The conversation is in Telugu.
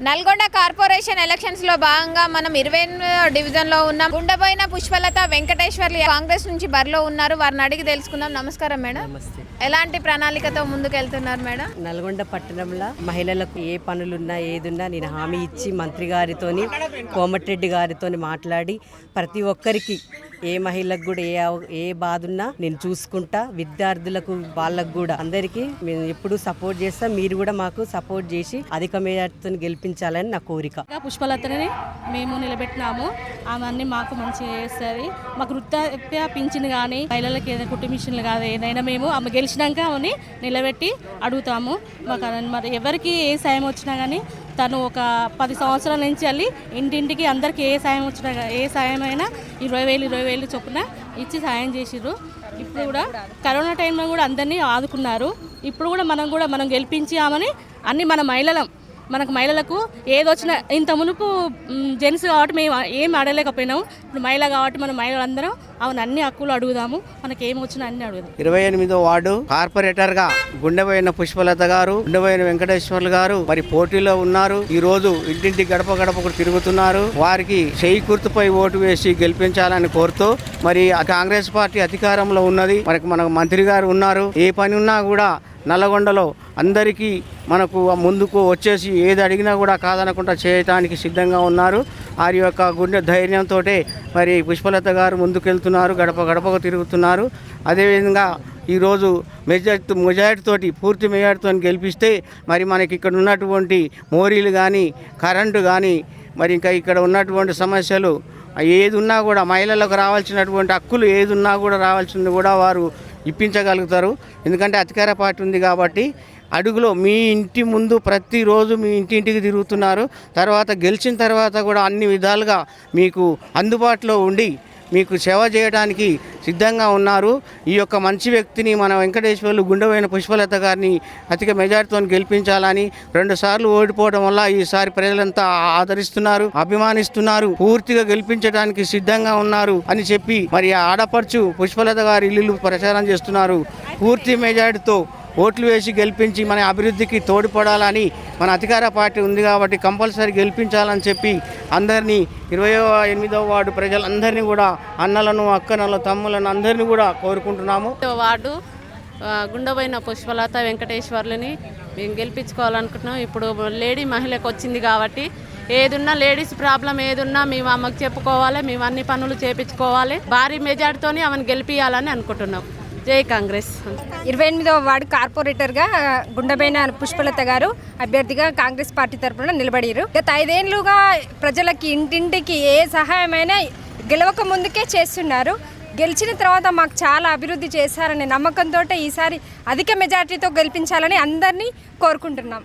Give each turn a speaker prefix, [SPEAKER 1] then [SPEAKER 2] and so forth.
[SPEAKER 1] నల్గొండ కార్పొరేషన్ ఎలక్షన్స్ లో భాగంగా మనం 28వ డివిజన్ లో ఉన్నాం. గుండెబోయిన పుష్పలత వెంకటేశ్వర్లు కాంగ్రెస్ నుంచి బరిలో ఉన్నారు. వారిని అడిగి తెలుసుకుందాం. నమస్కారం మేడం. ఎలాంటి ప్రణాళికతో ముందుకు వెళ్తున్నారు మేడం?
[SPEAKER 2] నల్గొండ పట్టణంలో మహిళలకు ఏ పనులున్నా ఏదున్నా నేను హామీ ఇచ్చి మంత్రి గారితోని కోమటిరెడ్డి గారితోని మాట్లాడి ప్రతి ఒక్కరికి ఏ మహిళకు కూడా ఏ బాధ ఉన్నా నేను చూసుకుంటా. విద్యార్థులకు వాళ్ళకు కూడా అందరికీ మేము ఎప్పుడు సపోర్ట్ చేస్తాం. మీరు కూడా మాకు సపోర్ట్ చేసి అధిక మేరతో గెలిపించాలని నా కోరిక.
[SPEAKER 3] పుష్పలతని మేము నిలబెట్టినాము. ఆమె మాకు మంచిగా చేస్తుంది. మాకు వృత్తాప్య పింఛన్ కానీ మహిళలకు ఏదైనా కుట్టు మిషన్లు కాదు ఏదైనా మేము ఆమె గెలిచినాక ఆమెని నిలబెట్టి అడుగుతాము. మాకు మరి ఎవరికి ఏ సాయం వచ్చినా కానీ తను ఒక 10 సంవత్సరాల నుంచి వెళ్ళి ఇంటింటికి అందరికీ ఏ సాయం వచ్చినా ఏ సాయం అయినా 20,000 చొప్పున ఇచ్చి సాయం చేసిర్రు. ఇప్పుడు కూడా కరోనా టైంలో కూడా అందరినీ ఆదుకున్నారు. ఇప్పుడు కూడా మనం గెలిపించి ఆమెని అన్ని మనకు మహిళలకు ఏదొచ్చినా ఇంత మునుపు జెంట్స్ కాబట్టి మేము ఏం అడగలేకపోయినాము. ఇప్పుడు మహిళ కాబట్టి మనం మహిళలందరం ఆమెను అన్ని హక్కులు అడుగుదాము. మనకి ఏమి వచ్చినా అన్ని అడుగుదాం.
[SPEAKER 4] 28వ వార్డు కార్పొరేటర్ గా గుండెబోయిన పుష్పలత గారు, గుండెబోయిన వెంకటేశ్వర్లు గారు మరి పోటీలో ఉన్నారు. ఈ రోజు ఇంటింటి గడప గడపకు తిరుగుతున్నారు. వారికి చేయి గుర్తుపై ఓటు వేసి గెలిపించాలని కోరుతూ మరి కాంగ్రెస్ పార్టీ అధికారంలో ఉన్నది. మన మంత్రి గారు ఉన్నారు. ఏ పని ఉన్నా కూడా నల్లగొండలో అందరికీ మనకు ముందుకు వచ్చేసి ఏది అడిగినా కూడా కాదనకుండా చేయటానికి సిద్ధంగా ఉన్నారు. వారి యొక్క గుండె ధైర్యంతో మరి పుష్పలత గారు ముందుకెళ్తున్నారు, గడప గడపకు తిరుగుతున్నారు. అదేవిధంగా ఈరోజు మెజారిటీతోటి పూర్తి మెజారిటీతో గెలిపిస్తే మరి మనకి ఇక్కడ ఉన్నటువంటి మోరీలు కానీ కరెంటు కానీ మరి ఇంకా ఇక్కడ ఉన్నటువంటి సమస్యలు ఏది ఉన్నా కూడా మహిళలకు రావాల్సినటువంటి హక్కులు ఏది ఉన్నా కూడా రావాల్సింది కూడా వారు ఇప్పించగలుగుతారు. ఎందుకంటే అధికార పార్టీ ఉంది కాబట్టి అడుగులో మీ ఇంటి ముందు ప్రతిరోజు మీ ఇంటింటికి తిరుగుతున్నారు. తర్వాత గెలిచిన తర్వాత కూడా అన్ని విధాలుగా మీకు అందుబాటులో ఉండి మీకు సేవ చేయడానికి సిద్ధంగా ఉన్నారు. ఈ యొక్క మంచి వ్యక్తిని మన వెంకటేశ్వర్లు గుండెబోయిన పుష్పలత గారిని అధిక మెజార్టీతో గెలిపించాలని 2 సార్లు ఓడిపోవడం వల్ల ఈసారి ప్రజలంతా ఆదరిస్తున్నారు, అభిమానిస్తున్నారు. పూర్తిగా గెలిపించడానికి సిద్ధంగా ఉన్నారు అని చెప్పి మరి ఆడపడుచు పుష్పలత గారి ఇల్లు ప్రచారం చేస్తున్నారు. పూర్తి మెజార్టీతో ఓట్లు వేసి గెలిపించి మన అభివృద్ధికి తోడ్పడాలని మన అధికార పార్టీ ఉంది కాబట్టి కంపల్సరీ గెలిపించాలని చెప్పి అందరినీ 28వ వార్డు ప్రజలందరినీ కూడా అన్నలను అక్కనలను తమ్ములను అందరినీ కూడా కోరుకుంటున్నాము.
[SPEAKER 5] వార్డు గుండెబోయిన పుష్పలత వెంకటేశ్వర్లని మేము గెలిపించుకోవాలనుకుంటున్నాం. ఇప్పుడు లేడీ మహిళకు వచ్చింది కాబట్టి ఏదున్నా లేడీస్ ప్రాబ్లం ఏదున్నా మేము అమ్మకు చెప్పుకోవాలి, మేము అన్ని పనులు చేపించుకోవాలి. భారీ మెజార్టీతోని ఆమెను గెలిపించాలని అనుకుంటున్నాం. జై కాంగ్రెస్.
[SPEAKER 6] 28వ వార్డు కార్పొరేటర్గా గుండెబోయిన పుష్పలత గారు అభ్యర్థిగా కాంగ్రెస్ పార్టీ తరఫున నిలబడారు. గత 5 ఏళ్లుగా ప్రజలకి ఇంటింటికి ఏ సహాయమైనా గెలవక ముందుకే చేస్తున్నారు. గెలిచిన తర్వాత మాకు చాలా అభివృద్ధి చేశారనే నమ్మకంతో ఈసారి అధిక మెజార్టీతో గెలిపించాలని అందరినీ కోరుకుంటున్నాం.